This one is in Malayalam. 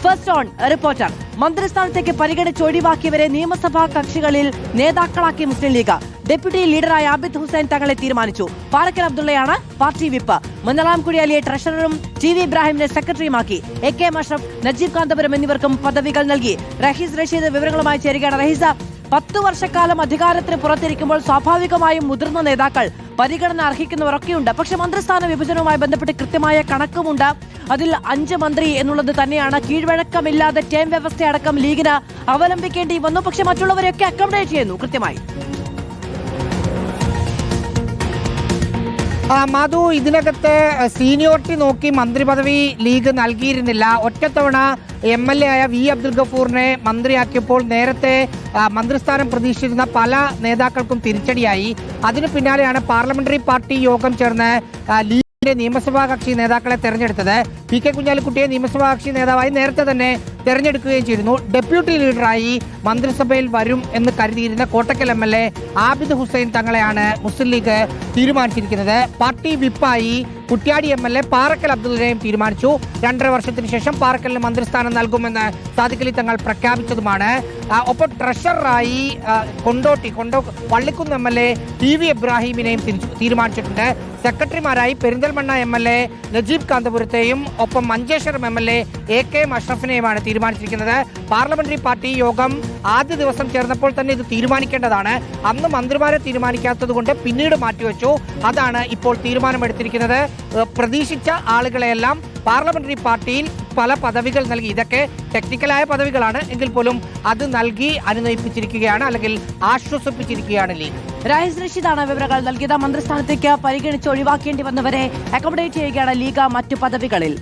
First on reporter. മന്ത്രിസ്ഥാനത്തേക്ക് പരിഗണിച്ച് ഒഴിവാക്കിയവരെ നിയമസഭാ കക്ഷികളിൽ നേതാക്കളാക്കി മുസ്ലിം ലീഗ്. ഡെപ്യൂട്ടി ലീഡറായ ആബിദ് ഹുസൈൻ തങ്ങളെ തീരുമാനിച്ചു. പാറക്കൽ അബ്ദുള്ളയാണ് പാർട്ടി വിപ്പ്. മഞ്ഞളാംകുഴി അലിയെ ട്രഷററും ടി വി ഇബ്രാഹിമിനെ സെക്രട്ടറിയുമാക്കി. എ.കെ. അഷ്റഫ്, നജീബ് കാന്തപുരം എന്നിവർക്കും പദവികൾ നൽകി. റഹീസ് റഷീദ് വിവരങ്ങളുമായി ചേരുകയാണ്. റഹീസ, 10 വർഷക്കാലം അധികാരത്തിന് പുറത്തിരിക്കുമ്പോൾ സ്വാഭാവികമായും മുതിർന്ന നേതാക്കൾ പരിഗണന അർഹിക്കുന്നവരൊക്കെയുണ്ട്. പക്ഷെ മന്ത്രിസ്ഥാന വിഭജനവുമായി ബന്ധപ്പെട്ട് കൃത്യമായ കണക്കുമുണ്ട്. അതിൽ 5 മന്ത്രി എന്നുള്ളത് തന്നെയാണ്. കീഴ്വഴക്കമില്ലാതെ ടേം വ്യവസ്ഥയടക്കം ലീഗിന് അവലംബിക്കേണ്ടി വന്നു. പക്ഷെ മറ്റുള്ളവരെയൊക്കെ അക്കോമഡേറ്റ് ചെയ്യുന്നു കൃത്യമായി. മധു, ഇതിനകത്ത് സീനിയോറിറ്റി നോക്കി മന്ത്രി പദവി ലീഗ് നൽകിയിരുന്നില്ല. ഒറ്റത്തവണ MLA ആയ വി അബ്ദുൽ ഗഫൂറിനെ മന്ത്രിയാക്കിയപ്പോൾ നേരത്തെ മന്ത്രിസ്ഥാനം പ്രതീക്ഷിച്ചിരുന്ന പല നേതാക്കൾക്കും തിരിച്ചടിയായി. അതിനു പിന്നാലെയാണ് പാർലമെന്ററി പാർട്ടി യോഗം ചേർന്ന് ലീഗിന്റെ നിയമസഭാ കക്ഷി നേതാക്കളെ തെരഞ്ഞെടുത്തത്. പി.കെ. കുഞ്ഞാലിക്കുട്ടിയെ നിയമസഭാ കക്ഷി നേതാവായി നേരത്തെ തന്നെ തെരഞ്ഞെടുക്കുകയും ചെയ്തിരുന്നു. ഡെപ്യൂട്ടി ലീഡറായി മന്ത്രിസഭയിൽ വരും എന്ന് കരുതിയിരുന്ന കോട്ടക്കൽ MLA ആബിദ് ഹുസൈൻ തങ്ങളെയാണ് മുസ്ലിം ലീഗ് തീരുമാനിച്ചിരിക്കുന്നത്. പാർട്ടി വിപ്പായി കുറ്റ്യാടി MLA പാറക്കൽ അബ്ദുള്ളയെയും തീരുമാനിച്ചു. 2.5 വർഷത്തിന് ശേഷം പാറക്കലിന് മന്ത്രിസ്ഥാനം നൽകുമെന്ന് സാദിഖ് അലി തങ്ങൾ പ്രഖ്യാപിച്ചതുമാണ്. ഒപ്പം ട്രഷററായി വള്ളിക്കുന്ന് MLA ടി വി ഇബ്രാഹിമിനെയും തീരുമാനിച്ചിട്ടുണ്ട്. സെക്രട്ടറിമാരായി പെരിന്തൽമണ്ണ MLA നജീബ് കാന്തപുരത്തെയും ഒപ്പം മഞ്ചേശ്വരം MLA എ.കെ. അഷ്റഫിനെയുമാണ് തീരുമാനിച്ചിരിക്കുന്നത്. പാർലമെന്ററി പാർട്ടി യോഗം ആദ്യ ദിവസം ചേർന്നപ്പോൾ തന്നെ ഇത് തീരുമാനിക്കേണ്ടതാണ്. അന്ന് മന്ത്രിമാരെ തീരുമാനിക്കാത്തത് കൊണ്ട് പിന്നീട് മാറ്റിവെച്ചു. അതാണ് ഇപ്പോൾ തീരുമാനമെടുത്തിരിക്കുന്നത്. പ്രതീക്ഷിച്ച ആളുകളെയെല്ലാം പാർലമെന്ററി പാർട്ടിയിൽ പല പദവികൾ നൽകി. ഇതൊക്കെ ടെക്നിക്കലായ പദവികളാണ് എങ്കിൽ പോലും അത് നൽകി അനുനയിപ്പിച്ചിരിക്കുകയാണ്, അല്ലെങ്കിൽ ആശ്വസിപ്പിച്ചിരിക്കുകയാണ് ലീഗ്. റഹീസ് റഷീദാണ് വിവരങ്ങൾ നൽകിയത്. മന്ത്രിസ്ഥാനത്തേക്ക് പരിഗണിച്ച് ഒഴിവാക്കേണ്ടി വന്നവരെ അക്കോമഡേറ്റ് ചെയ്യുകയാണ് ലീഗ് മറ്റു പദവികളിൽ.